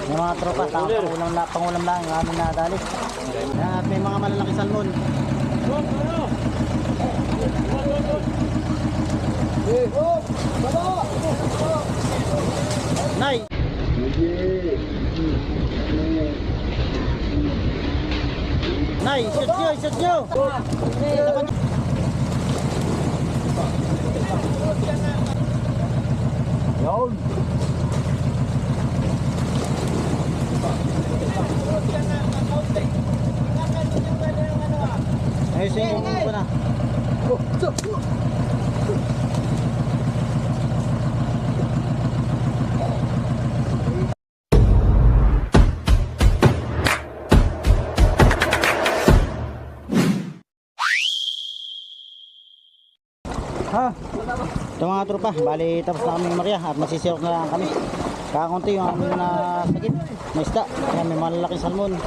Yung mga tropa, pangulam lang yung aming nadali. At may mga malalaki salmon. Nay! Nay, shoot nyo, shoot nyo! Yun! Ayusin ko na. Ito mga tropa, bali tapos na kami Maria at masisirok na lang kami. Kakunti yung aming nasagit na isda. Yan, may malalaking salmon.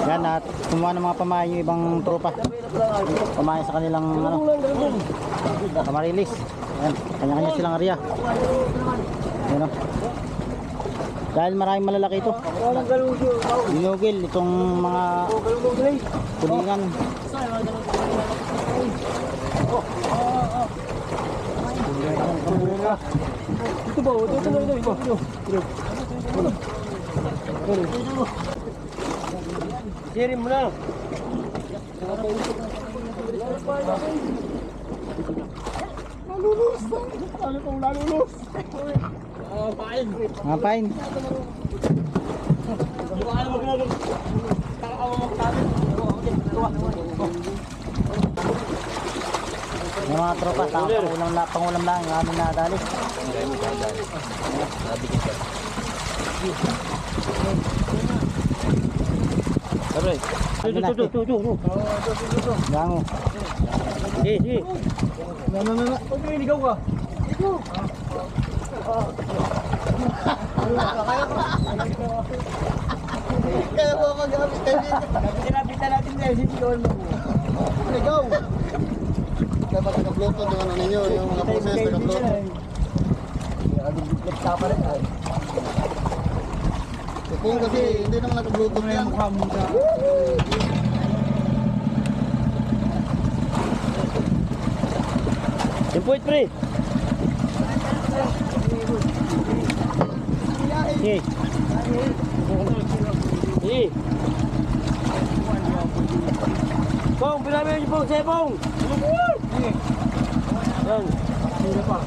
Yan, at kumuha ng mga pamahay yung ibang tropa. Pamahay sa kanilang kamarilis. Yan, kanya-kanya silang area. Yan o. Dahil maraming malalaki ito. Dinugil itong mga kulingan. Ito ba? Ito. Sirin mo na. Nalulus. Ano kong nalulus? Pain. Mga pain. Yung mga tropa, pangulam lang yung aming nadali. Aray. Tuh. Gango. Sige. Huwag mo iligaw ka. Kaya po mag-gamit tayo dito. Pinapitan natin na yung sisigawan mo. Iligaw. Kaya ba taga-bluetooth yung ano ninyo, yung mga process taga-bluetooth. Kung kasi hindi naman naka-bluetooth yan. Tempuit pre. Sige. Bong, pinamay niyo po sa bong. Yan. Sino pa?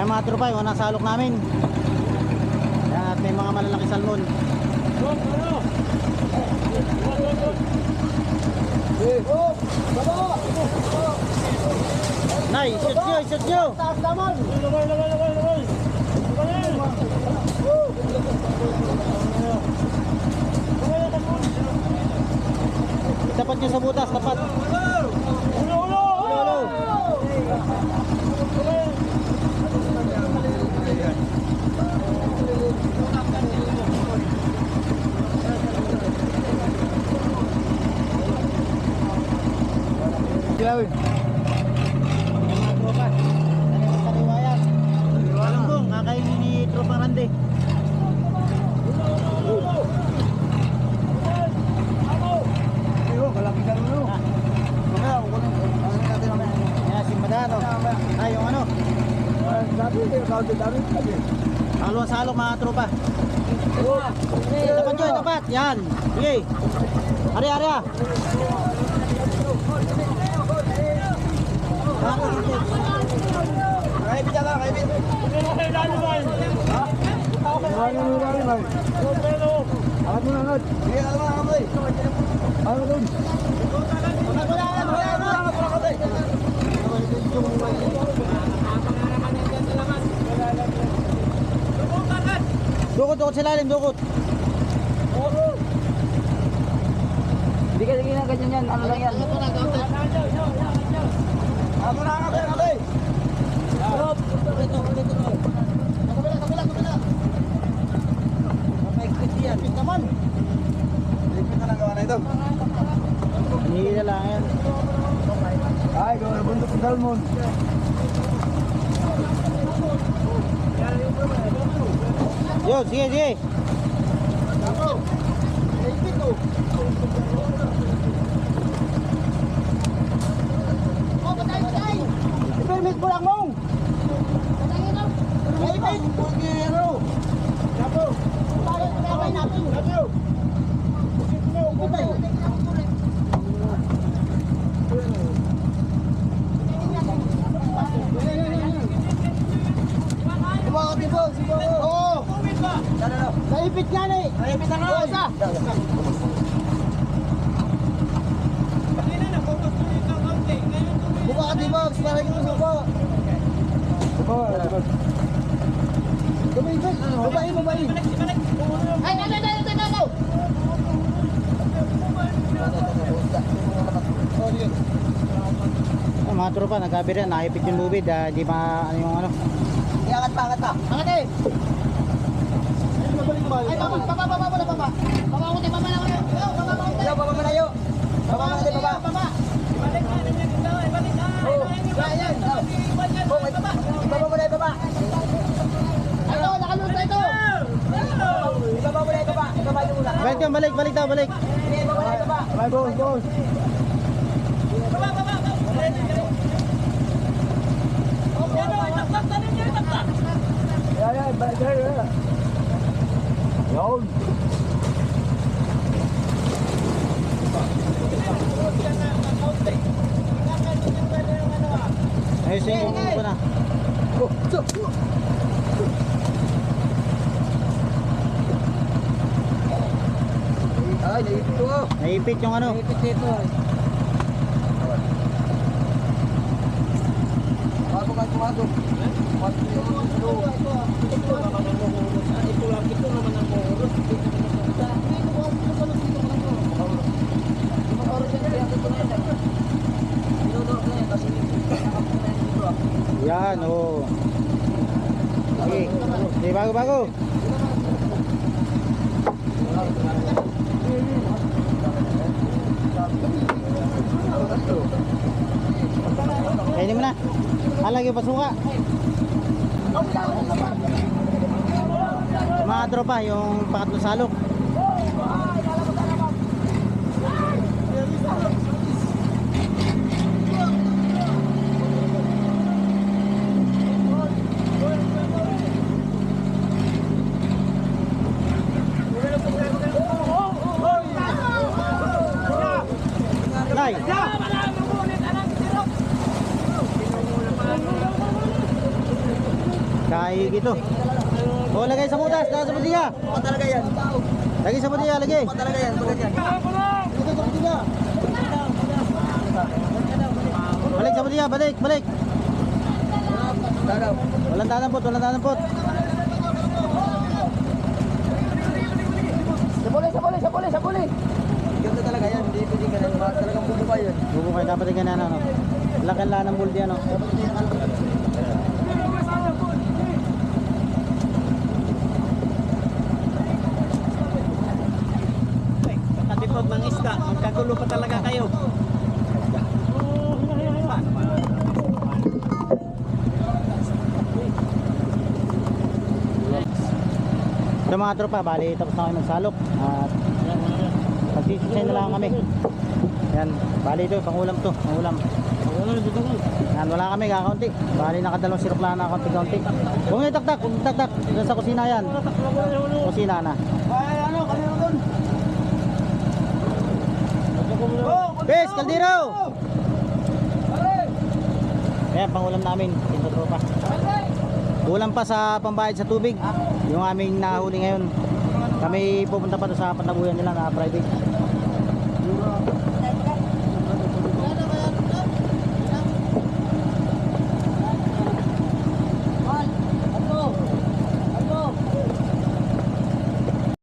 Mga tropa, yung nasa alok namin. Yan, at may mga malalaki salmon. Nay, shoot nyo! Tapat nyo sa butas, tapat. Ulo! Gawin. Mga tropa. Ano sa kariwayan? Alam kakainin ni Tropa Rande. Kalaki ka mo. Mamaya, kukunin natin mamaya. Yan, simbadan o. Ay, yung ano? Halo-halo mga tropa. Tapat nyo, tapat. Yan. Sige. Ari. Kaibit ka lang, kaibit. Angat mo na, angat. Sige, alam mo, amoy. Angat doon. Dukot sa lalim, dukot. Hindi ka sige na ganyan yan. Ano lang yan? Ako na nga natin. Pit naman. Lipit na lang gawa na ito. Hinihila lang yan. Ay, gawa na bundok ng Dalmon. Yo, sige. Permit mo lang mong. Permit. Ano? Gapo. Gawin natin. Gapo. Oo. Naipit nga na eh. Naipit na nga. Isa. Buka ka Dibox, para yung suko. Babae. Ay, no. Mga tropa, nagkabira, naipit yung lubid, di ano yung ano. Iangat pa. Angat eh. Ay, baba. Baba ko tayo, baba na kayo. Baba mo na yun. Baba mo na tayo, baba. Ibaba mo na yung baba. Ito, nakalunod na ito. Ibaba mo na yung baba. Ibaba nyo muna. Balik daw. Ibaba na yung baba. Bye, boss. Yan, balik. Yun. Ayusin ko na. Ay, naipit ko. Naipit yung ano. Naipit dito. Bago. Ito naman ang oras. Yan, oo. Sige, bago. Kainin mo na. Halagi pa suka. Mga tropa, yung pangatlong salok. Nay. Kahit ito. O, lagay sa butas, lagay sa butika. Buka talaga yan. Lagay sa butika, lagay. Buka talaga yan. Buka yan. Ito sa butika. Balik sa butika, balik. Daraw. Walang danampot. Sa puli. Ganito talaga yan. Hindi pwede ka na. Talagang bubukay yun. Bubukay, dapat yung ganyan, ano. Lakan-lakan ng buldi, ano. Katipod ng isda, magkagulo pa talaga kayo. Ito mga tropa, bali tapos na kami magsalok at magsisisay na lang kami. Yan, bali ito, pangulam to, pangulam. Yan, wala kami, kakaunti. Bali nakadalawang sirop lang na kaunti-kaunti. Kung may taktak, doon sa kusina yan. Kusina na. Ay, ano? Kanino doon? Pes, kaldero! Yan, pangulam namin, ito tropa. Kulang pa sa pambayad sa tubig. Yung aming nahuli ngayon. Kami pupunta pa doon sa patabuyan nila na private.